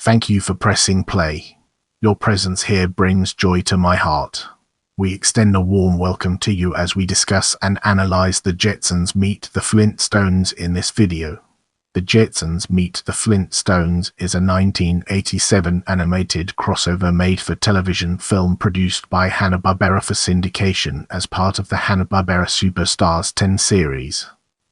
Thank you for pressing play. Your presence here brings joy to my heart. We extend a warm welcome to you as we discuss and analyze The Jetsons Meet the Flintstones in this video. The Jetsons Meet the Flintstones is a 1987 animated crossover made-for-television film produced by Hanna-Barbera for syndication as part of the Hanna-Barbera Superstars 10 series.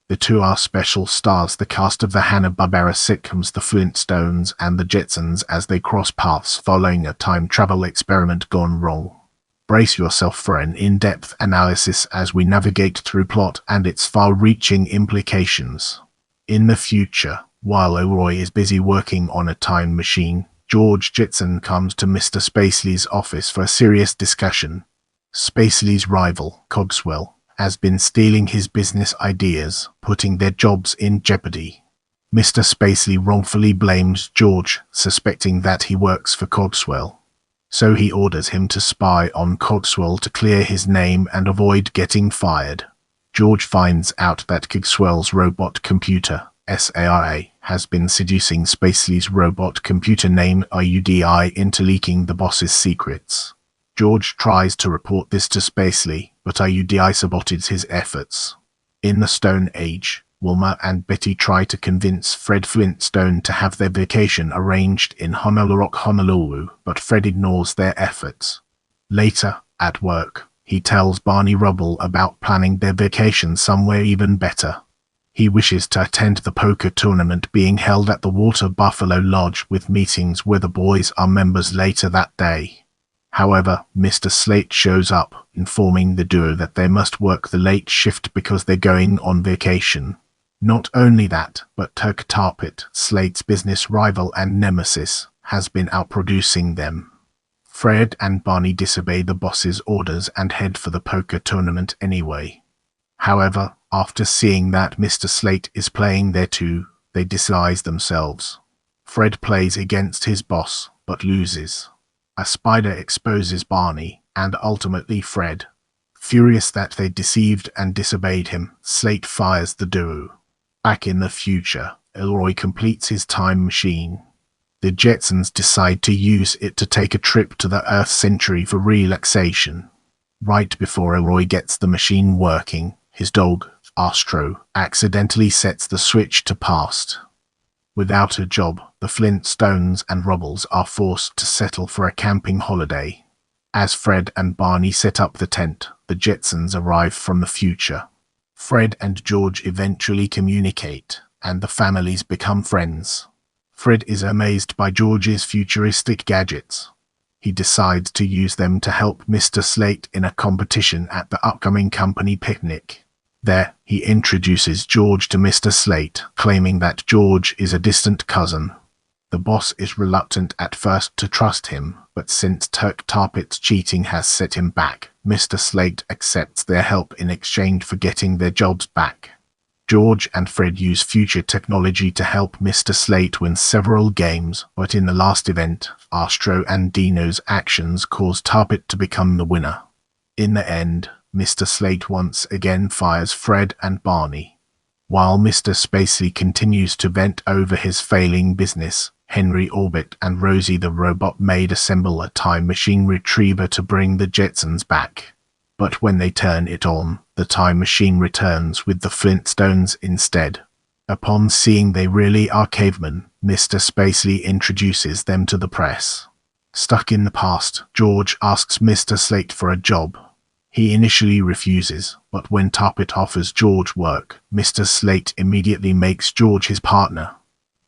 The two are special stars, the cast of the Hanna-Barbera sitcoms The Flintstones and The Jetsons, as they cross paths following a time travel experiment gone wrong. Brace yourself for an in-depth analysis as we navigate through plot and its far-reaching implications. In the future, while Elroy is busy working on a time machine, George Jetson comes to Mr. Spacely's office for a serious discussion. Spacely's rival, Cogswell, has been stealing his business ideas, putting their jobs in jeopardy. Mr. Spacely wrongfully blames George, suspecting that he works for Cogswell. So he orders him to spy on Cogswell to clear his name and avoid getting fired. George finds out that Cogswell's robot computer, SARA, has been seducing Spacely's robot computer named IUDI into leaking the boss's secrets. George tries to report this to Spacely, but IUDI sabotages his efforts. In the Stone Age, Wilma and Betty try to convince Fred Flintstone to have their vacation arranged in Honolulu, but Fred ignores their efforts. Later, at work, he tells Barney Rubble about planning their vacation somewhere even better. He wishes to attend the poker tournament being held at the Water Buffalo Lodge, with meetings where the boys are members later that day. However, Mr. Slate shows up, informing the duo that they must work the late shift because they're going on vacation. Not only that, but Turk Tarpit, Slate's business rival and nemesis, has been outproducing them. Fred and Barney disobey the boss's orders and head for the poker tournament anyway. However, after seeing that Mr. Slate is playing there too, they disguise themselves. Fred plays against his boss, but loses. A spider exposes Barney, and ultimately Fred. Furious that they deceived and disobeyed him, Slate fires the duo. Back in the future, Elroy completes his time machine. The Jetsons decide to use it to take a trip to the Earth Century for relaxation. Right before Elroy gets the machine working, his dog, Astro, accidentally sets the switch to past. Without a job, the Flintstones and Rubbles are forced to settle for a camping holiday. As Fred and Barney set up the tent, the Jetsons arrive from the future. Fred and George eventually communicate, and the families become friends. Fred is amazed by George's futuristic gadgets. He decides to use them to help Mr. Slate in a competition at the upcoming company picnic. There, he introduces George to Mr. Slate, claiming that George is a distant cousin. The boss is reluctant at first to trust him, but since Turk Tarpit's cheating has set him back, Mr. Slate accepts their help in exchange for getting their jobs back. George and Fred use future technology to help Mr. Slate win several games, but in the last event, Astro and Dino's actions cause Tarpit to become the winner. In the end, Mr. Slate once again fires Fred and Barney. While Mr. Spacely continues to vent over his failing business, Henry Orbit and Rosie the robot maid assemble a time machine retriever to bring the Jetsons back. But when they turn it on, the time machine returns with the Flintstones instead. Upon seeing they really are cavemen, Mr. Spacely introduces them to the press. Stuck in the past, George asks Mr. Slate for a job. He initially refuses, but when Tarpit offers George work, Mr. Slate immediately makes George his partner.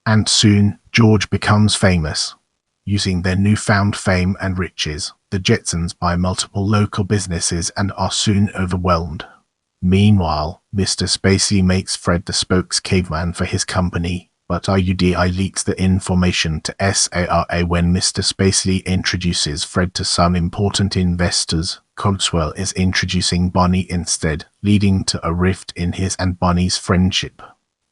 And soon, George becomes famous. Using their newfound fame and riches, the Jetsons buy multiple local businesses and are soon overwhelmed. Meanwhile, Mr. Spacely makes Fred the spokes caveman for his company, but IUDI leaks the information to SARA when Mr. Spacely introduces Fred to some important investors. Cogswell is introducing Barney instead, leading to a rift in his and Barney's friendship.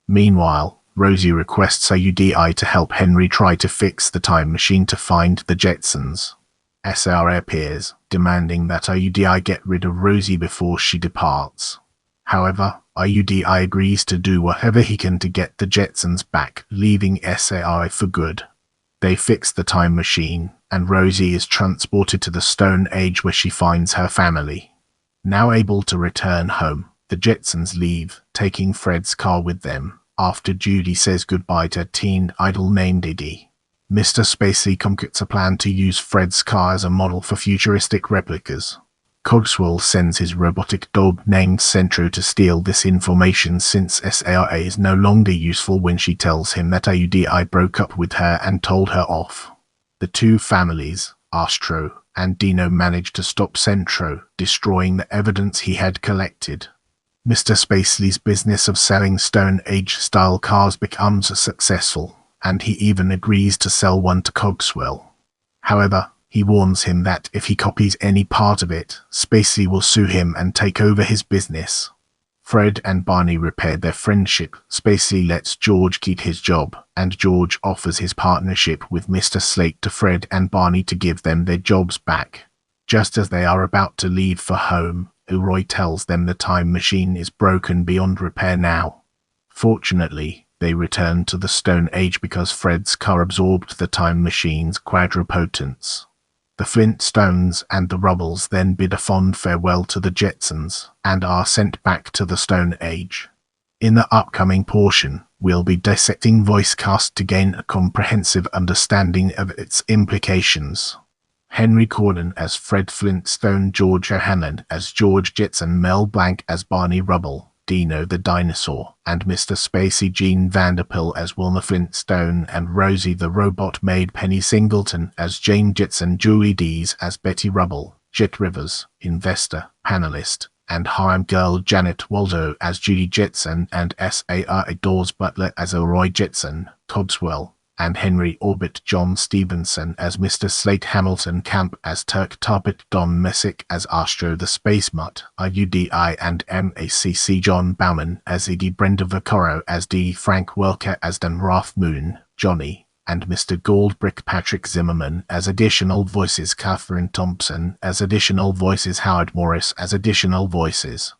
Meanwhile, Rosie requests IUDI to help Henry try to fix the time machine to find the Jetsons. SARA appears, demanding that IUDI get rid of Rosie before she departs. However, IUDI agrees to do whatever he can to get the Jetsons back, leaving SARA for good. They fix the time machine, and Rosie is transported to the Stone Age where she finds her family. Now able to return home, the Jetsons leave, taking Fred's car with them, after Judy says goodbye to a teen idol named Iggy. Mr. Spacey concocts a plan to use Fred's car as a model for futuristic replicas. Cogswell sends his robotic dog named Centro to steal this information since SARA is no longer useful when she tells him that AUDI broke up with her and told her off. The two families, Astro and Dino, manage to stop Centro, destroying the evidence he had collected. Mr. Spacely's business of selling Stone Age-style cars becomes successful, and he even agrees to sell one to Cogswell. However, he warns him that if he copies any part of it, Spacely will sue him and take over his business. Fred and Barney repair their friendship. Spacely lets George keep his job, and George offers his partnership with Mr. Slate to Fred and Barney to give them their jobs back. Just as they are about to leave for home, Elroy tells them the time machine is broken beyond repair now. Fortunately, they return to the Stone Age because Fred's car absorbed the time machine's quadrupotence. The Flintstones and the Rubbles then bid a fond farewell to the Jetsons and are sent back to the Stone Age. In the upcoming portion, we'll be dissecting voice cast to gain a comprehensive understanding of its implications. Henry Corden as Fred Flintstone, George O'Hanlon as George Jetson, Mel Blanc as Barney Rubble, Dino the Dinosaur, and Mr. Spacey Gene Vanderpool as Wilma Flintstone, and Rosie the Robot Maid Penny Singleton as Jane Jetson, Julie Dees as Betty Rubble, Jet Rivers, investor, panelist, and Harem Girl Janet Waldo as Judy Jetson, and SARA Dawes Butler as Elroy Jetson, Cogswell, and Henry Orbit John Stevenson as Mr. Slate, Hamilton Camp as Turk Tarpit, Don Messick as Astro the Space Mutt, IUDI and MACC, John Bauman as Iggy, Brenda Vaccaro as D, Frank Welker as Dan Rath Moon, Johnny, and Mr. Goldbrick, Patrick Zimmerman as additional voices, Catherine Thompson as additional voices, Howard Morris as additional voices.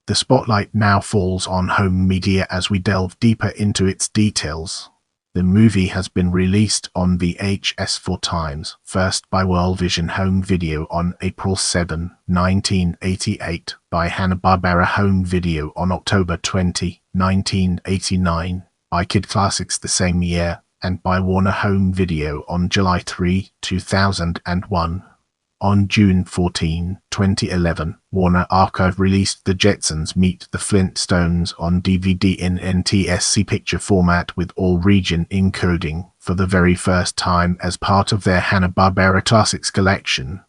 The spotlight now falls on home media as we delve deeper into its details. The movie has been released on VHS 4 times, first by World Vision Home Video on April 7, 1988, by Hanna-Barbera Home Video on October 20, 1989, by Kid Classics the same year, and by Warner Home Video on July 3, 2001. On June 14, 2011, Warner Archive released The Jetsons Meet the Flintstones on DVD in NTSC picture format with all region encoding for the very first time as part of their Hanna-Barbera Classics collection.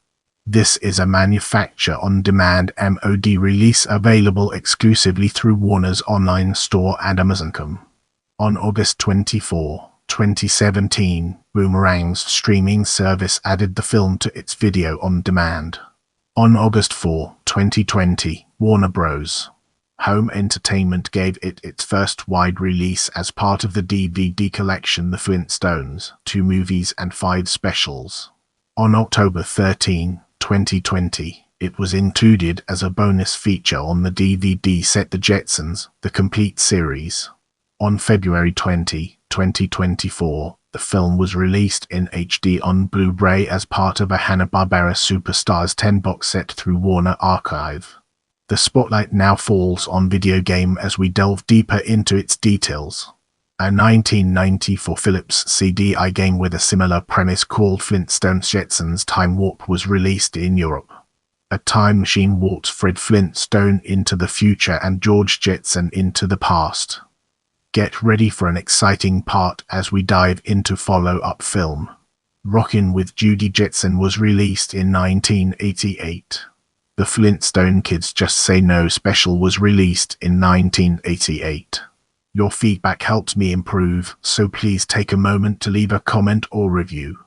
This is a manufacture-on-demand MOD release available exclusively through Warner's online store and Amazon.com. On August 24, 2017, Boomerang's streaming service added the film to its video on demand. On August 4, 2020, Warner Bros. Home Entertainment gave it its first wide release as part of the DVD collection The Flintstones, 2 movies and 5 specials. On October 13, 2020, it was included as a bonus feature on the DVD set The Jetsons, the complete series. On February 20, 2024, the film was released in HD on Blu-ray as part of a Hanna-Barbera Superstars 10-box set through Warner Archive. The spotlight now falls on video game as we delve deeper into its details. A 1994 Philips CDI game with a similar premise called Flintstones Jetsons Time Warp was released in Europe. A time machine warps Fred Flintstone into the future and George Jetson into the past. Get ready for an exciting part as we dive into follow-up film. Rockin' with Judy Jetson was released in 1988. The Flintstone Kids Just Say No special was released in 1988. Your feedback helps me improve, so please take a moment to leave a comment or review.